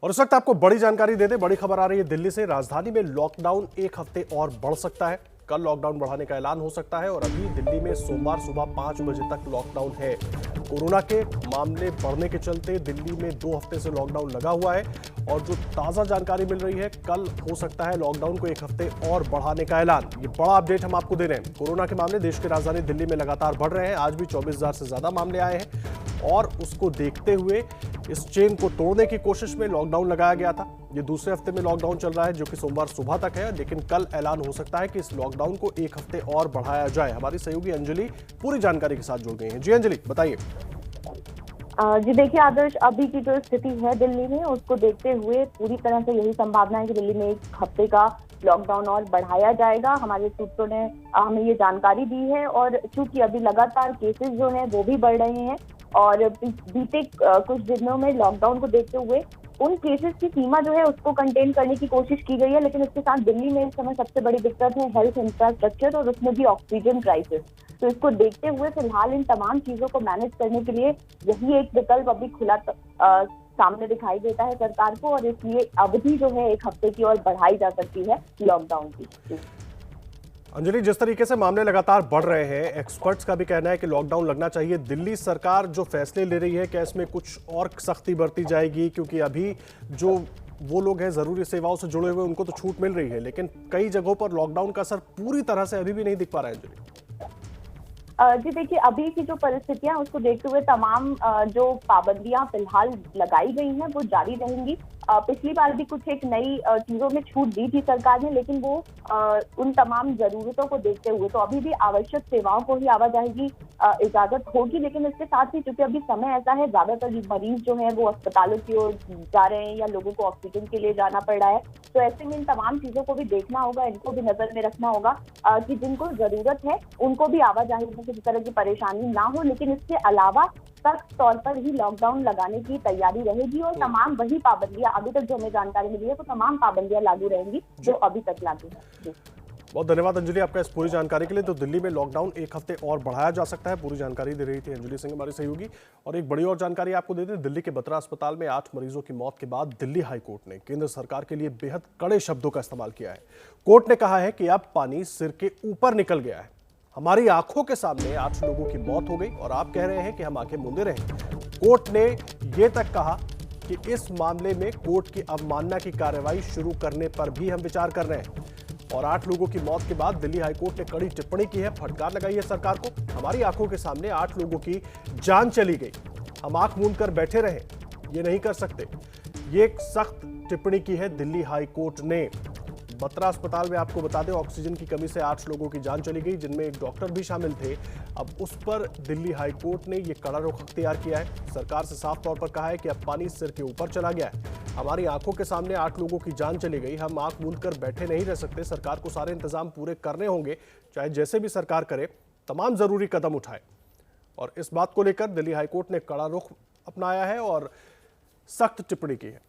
और इस वक्त आपको बड़ी जानकारी दे दें, बड़ी खबर आ रही है दिल्ली से। राजधानी में लॉकडाउन एक हफ्ते और बढ़ सकता है। कल लॉकडाउन बढ़ाने का ऐलान हो सकता है और अभी दिल्ली में सोमवार सुबह 5 बजे तक लॉकडाउन है। कोरोना के मामले बढ़ने के चलते दिल्ली में 2 हफ्ते से लॉकडाउन लगा हुआ है और जो ताज़ा जानकारी मिल रही है, कल हो सकता है लॉकडाउन को एक हफ्ते और बढ़ाने का ऐलान। ये बड़ा अपडेट हम आपको दे रहे हैं। कोरोना के मामले देश की राजधानी दिल्ली में लगातार बढ़ रहे हैं। आज भी 24,000 से ज्यादा मामले आए हैं और उसको देखते हुए इस चेन को तोड़ने की कोशिश में लॉकडाउन लगाया गया था। ये दूसरे हफ्ते में लॉकडाउन चल रहा है जो कि सोमवार सुबह तक है, लेकिन कल ऐलान हो सकता है कि इस लॉकडाउन को एक हफ्ते और बढ़ाया जाए। हमारी सहयोगी अंजलि पूरी जानकारी के साथ जुड़ गई हैं। जी अंजलि, बताइए। जी देखिए आदर्श, अभी की जो स्थिति है दिल्ली में उसको देखते हुए पूरी तरह से यही संभावना है कि दिल्ली में एक हफ्ते का लॉकडाउन और बढ़ाया जाएगा। हमारे सूत्रों ने हमें ये जानकारी दी है और चूंकि अभी लगातार केसेस जो हैं वो भी बढ़ रहे हैं और बीते कुछ दिनों में लॉकडाउन को देखते हुए उन केसेस की सीमा जो है उसको कंटेन करने की कोशिश की गई है, लेकिन इसके साथ दिल्ली में इस समय सबसे बड़ी दिक्कत है हेल्थ इंफ्रास्ट्रक्चर और उसमें भी ऑक्सीजन क्राइसिस। तो इसको देखते हुए फिलहाल इन तमाम चीजों को मैनेज करने के लिए यही एक विकल्प अभी खुला सामने दिखाई देता है सरकार को और इसलिए अवधि जो है एक हफ्ते की और बढ़ाई जा सकती है लॉकडाउन की। अंजलि, जिस तरीके से मामले लगातार बढ़ रहे हैं, एक्सपर्ट्स का भी कहना है कि लॉकडाउन लगना चाहिए। दिल्ली सरकार जो फैसले ले रही है, क्या इसमें कुछ और सख्ती बरती जाएगी? क्योंकि अभी जो वो लोग हैं जरूरी सेवाओं से जुड़े हुए, उनको तो छूट मिल रही है, लेकिन कई जगहों पर लॉकडाउन का असर पूरी तरह से अभी भी नहीं दिख पा रहा है। अंजलि जी देखिए, अभी की जो परिस्थितियां उसको देखते हुए तमाम जो पाबंदियां फिलहाल लगाई गई हैं वो जारी रहेंगी। पिछली बार भी कुछ एक नई चीजों में छूट दी थी सरकार ने, लेकिन वो उन तमाम जरूरतों को देखते हुए तो अभी भी आवश्यक सेवाओं को ही आवाजाही की इजाजत होगी। लेकिन इसके साथ ही चूंकि अभी समय ऐसा है, ज्यादातर मरीज जो है वो अस्पतालों की ओर जा रहे हैं या लोगों को ऑक्सीजन के लिए जाना पड़ रहा है, तो ऐसे में इन तमाम चीजों को भी देखना होगा, इनको भी नजर में रखना होगा कि जिनको जरूरत है उनको भी आवाजाही में किसी तरह की परेशानी ना हो। लेकिन इसके अलावा सख्त तौर पर ही लॉकडाउन लगाने की तैयारी रहेगी और तमाम वही पाबंदियां अभी तक जो हमें जानकारी मिली है, तो तमाम पाबंदियां लागू रहेंगी जो अभी तक लागू है। बहुत धन्यवाद अंजलि आपका इस पूरी जानकारी के लिए। तो दिल्ली में लॉकडाउन एक हफ्ते और बढ़ाया जा सकता है, पूरी जानकारी दे रही थी अंजलि सिंह हमारी सहयोगी। और एक बड़ी और जानकारी आपको दे दें, दिल्ली के बत्रा अस्पताल में 8 मरीजों की मौत के बाद दिल्ली हाईकोर्ट ने केंद्र सरकार के लिए बेहद कड़े शब्दों का इस्तेमाल किया है। कोर्ट ने कहा है कि अब पानी सिर के ऊपर निकल गया है। हमारी आंखों के सामने 8 लोगों की मौत हो गई और आप कह रहे हैं कि हम आंखें मूंदे रहे। कोर्ट ने यह तक कहा कि इस मामले में कोर्ट की अवमानना की कार्रवाई शुरू करने पर भी हम विचार कर रहे हैं। और 8 लोगों की मौत के बाद दिल्ली हाईकोर्ट ने कड़ी टिप्पणी की है, फटकार लगाई है सरकार को। हमारी आंखों के सामने 8 लोगों की जान चली गई, हम आंख मूंद कर बैठे रहे, ये नहीं कर सकते। ये एक सख्त टिप्पणी की है दिल्ली हाईकोर्ट ने। बत्रा अस्पताल में आपको बता दें, ऑक्सीजन की कमी से 8 लोगों की जान चली गई, जिनमें एक डॉक्टर भी शामिल थे। अब उस पर दिल्ली हाईकोर्ट ने यह कड़ा रुख अख्तियार किया है। सरकार से साफ तौर पर कहा है कि अब पानी सिर के ऊपर चला गया है। हमारी आंखों के सामने 8 लोगों की जान चली गई, हम आंख मूंद कर बैठे नहीं रह सकते। सरकार को सारे इंतजाम पूरे करने होंगे, चाहे जैसे भी सरकार करे, तमाम जरूरी कदम उठाए। और इस बात को लेकर दिल्ली हाईकोर्ट ने कड़ा रुख अपनाया है और सख्त टिप्पणी की है।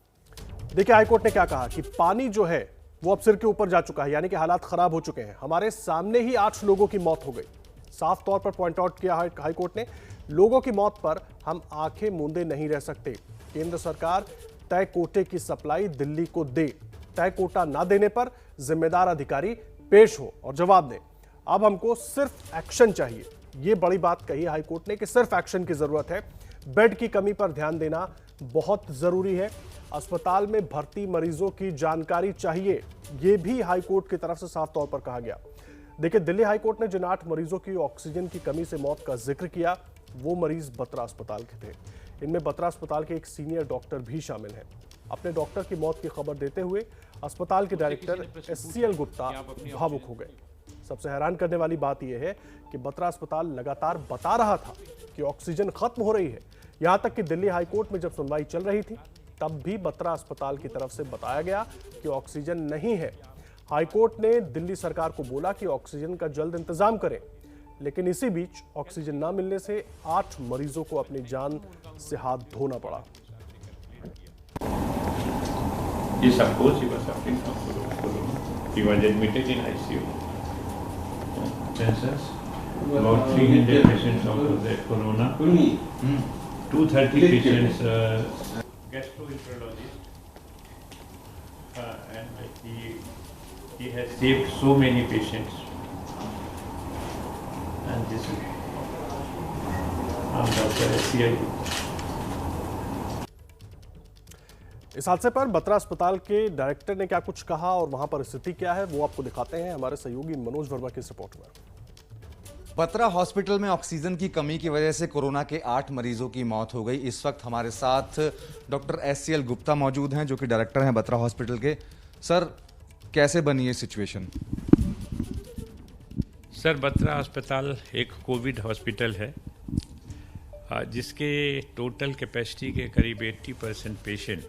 देखिए हाईकोर्ट ने क्या कहा कि पानी जो है वो अब सिर के ऊपर जा चुका है, यानी कि हालात खराब हो चुके हैं। हमारे सामने ही 8 लोगों की मौत हो गई। साफ तौर पर पॉइंट आउट किया हाईकोर्ट ने, लोगों की मौत पर हम आंखें मूंदे नहीं रह सकते। केंद्र सरकार तय कोटे की सप्लाई दिल्ली को दे, तय कोटा ना देने पर जिम्मेदार अधिकारी पेश हो और जवाब दें। अब हमको सिर्फ एक्शन चाहिए। ये बड़ी बात कही हाईकोर्ट ने कि सिर्फ एक्शन की जरूरत है। बेड की कमी पर ध्यान देना बहुत जरूरी है। अस्पताल में भर्ती मरीजों की जानकारी चाहिए, यह भी हाईकोर्ट की तरफ से साफ तौर पर कहा गया। देखिए, दिल्ली हाईकोर्ट ने जिन 8 मरीजों की ऑक्सीजन की कमी से मौत का जिक्र किया, वो मरीज बत्रा अस्पताल के थे। इनमें बत्रा अस्पताल के एक सीनियर डॉक्टर भी शामिल हैं। अपने डॉक्टर की मौत की खबर देते हुए अस्पताल के डायरेक्टर SCL गुप्ता भावुक हो गए। सबसे हैरान करने वाली बात यह है कि बत्रा अस्पताल लगातार बता रहा था कि ऑक्सीजन खत्म हो रही है। यहां तक कि दिल्ली हाईकोर्ट में जब सुनवाई चल रही थी, तब भी बत्रा अस्पताल की तरफ से बताया गया कि ऑक्सीजन नहीं है। हाईकोर्ट ने दिल्ली सरकार को बोला कि ऑक्सीजन का जल्द इंतजाम करें, लेकिन इसी बीच ऑक्सीजन न मिलने से 8 मरीजों को अपनी जान से हाथ धोना पड़ा। Yes, of course, he was suffering from corona. He was admitted in ICU. Census, about 300 patients of the corona, 230 patients, gastroenterologist, And he has saved so many patients. And this is Dr. SCL. इस हादसे पर बत्रा अस्पताल के director ने क्या कुछ कहा और वहां पर स्थिति क्या है वो आपको दिखाते हैं हमारे सहयोगी मनोज वर्मा की इस रिपोर्ट में। बत्रा हॉस्पिटल में ऑक्सीजन की कमी की वजह से कोरोना के 8 मरीजों की मौत हो गई। इस वक्त हमारे साथ डॉक्टर SCL गुप्ता मौजूद हैं जो कि डायरेक्टर हैं बत्रा हॉस्पिटल के। सर, कैसे बनी ये सिचुएशन? सर, बत्रा अस्पताल एक कोविड हॉस्पिटल है जिसके टोटल कैपेसिटी के करीब 80% पेशेंट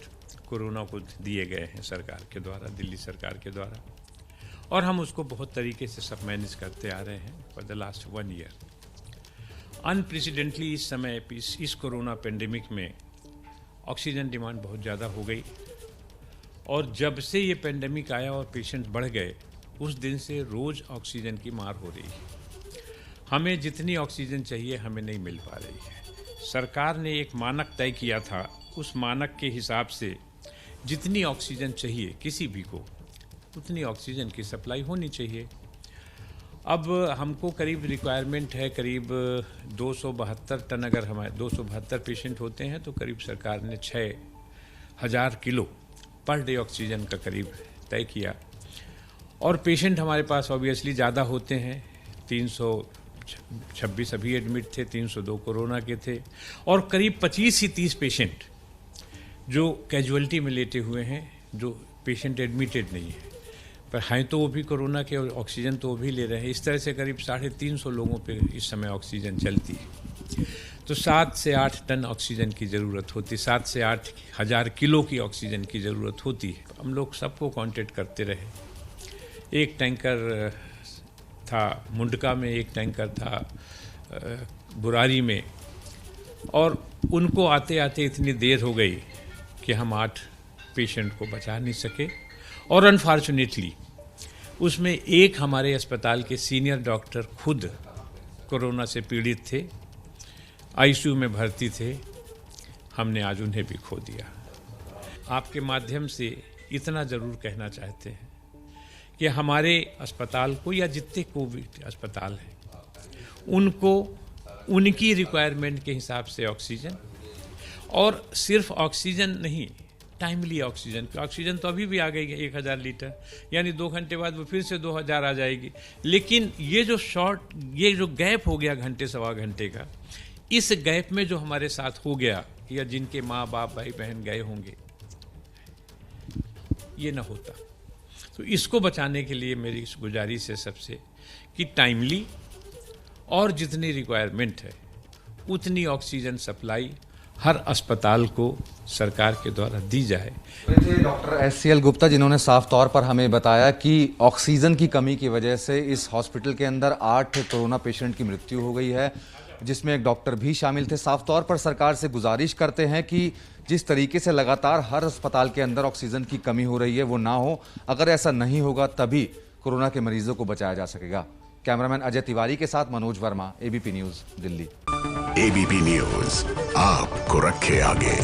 कोरोना को दिए गए हैं सरकार के द्वारा, दिल्ली सरकार के द्वारा, और हम उसको बहुत तरीके से सब मैनेज करते आ रहे हैं फॉर द लास्ट 1 ईयर। अनप्रेसिडेंटली इस समय इस कोरोना पेंडेमिक में ऑक्सीजन डिमांड बहुत ज़्यादा हो गई, और जब से ये पेंडेमिक आया और पेशेंट बढ़ गए उस दिन से रोज़ ऑक्सीजन की मार हो रही है। हमें जितनी ऑक्सीजन चाहिए हमें नहीं मिल पा रही है। सरकार ने एक मानक तय किया था, उस मानक के हिसाब से जितनी ऑक्सीजन चाहिए किसी भी को उतनी ऑक्सीजन की सप्लाई होनी चाहिए। अब हमको करीब रिक्वायरमेंट है करीब 272 टन। अगर हमारे 272 पेशेंट होते हैं तो करीब सरकार ने 6000 किलो पर डे ऑक्सीजन का करीब तय किया, और पेशेंट हमारे पास ऑब्वियसली ज़्यादा होते हैं। 326 अभी एडमिट थे, 302 कोरोना के थे, और करीब 25 से 30 पेशेंट जो कैजुअलिटी में लेटे हुए हैं, जो पेशेंट एडमिटेड नहीं है पर हैं तो वो भी कोरोना के, और ऑक्सीजन तो वो भी ले रहे हैं। इस तरह से करीब 350 लोगों पे इस समय ऑक्सीजन चलती है। तो 7 से 8 टन ऑक्सीजन की ज़रूरत होती, 7 से 8 हज़ार किलो की ऑक्सीजन की ज़रूरत होती है। हम लोग सबको कांटेक्ट करते रहे। एक टैंकर था मुंडका में, एक टैंकर था बुरारी में, और उनको आते आते इतनी देर हो गई कि हम 8 पेशेंट को बचा नहीं सके, और अनफॉर्चुनेटली उसमें एक हमारे अस्पताल के सीनियर डॉक्टर खुद कोरोना से पीड़ित थे, आईसीयू में भर्ती थे। हमने आज उन्हें भी खो दिया। आपके माध्यम से इतना ज़रूर कहना चाहते हैं कि हमारे अस्पताल को, या जितने कोविड अस्पताल हैं, उनको उनकी रिक्वायरमेंट के हिसाब से ऑक्सीजन, और सिर्फ ऑक्सीजन नहीं, टाइमली ऑक्सीजन तो अभी भी आ गई है 1000 लीटर, यानी 2 घंटे बाद वो फिर से 2000 आ जाएगी। लेकिन ये जो गैप हो गया घंटे सवा घंटे का, इस गैप में जो हमारे साथ हो गया, या जिनके माँ बाप भाई बहन गए होंगे, ये ना होता। तो इसको बचाने के लिए मेरी इस गुजारिश है सबसे कि टाइमली और जितनी रिक्वायरमेंट है उतनी ऑक्सीजन सप्लाई हर अस्पताल को सरकार के द्वारा दी जाए। डॉक्टर SCL गुप्ता, जिन्होंने साफ तौर पर हमें बताया कि ऑक्सीजन की कमी की वजह से इस हॉस्पिटल के अंदर 8 कोरोना पेशेंट की मृत्यु हो गई है, जिसमें एक डॉक्टर भी शामिल थे। साफ तौर पर सरकार से गुजारिश करते हैं कि जिस तरीके से लगातार हर अस्पताल के अंदर ऑक्सीजन की कमी हो रही है वो ना हो। अगर ऐसा नहीं होगा तभी कोरोना के मरीजों को बचाया जा सकेगा। कैमरामैन अजय तिवारी के साथ Manoj Verma, ABP news, Delhi. ABP news आपको रखे आगे।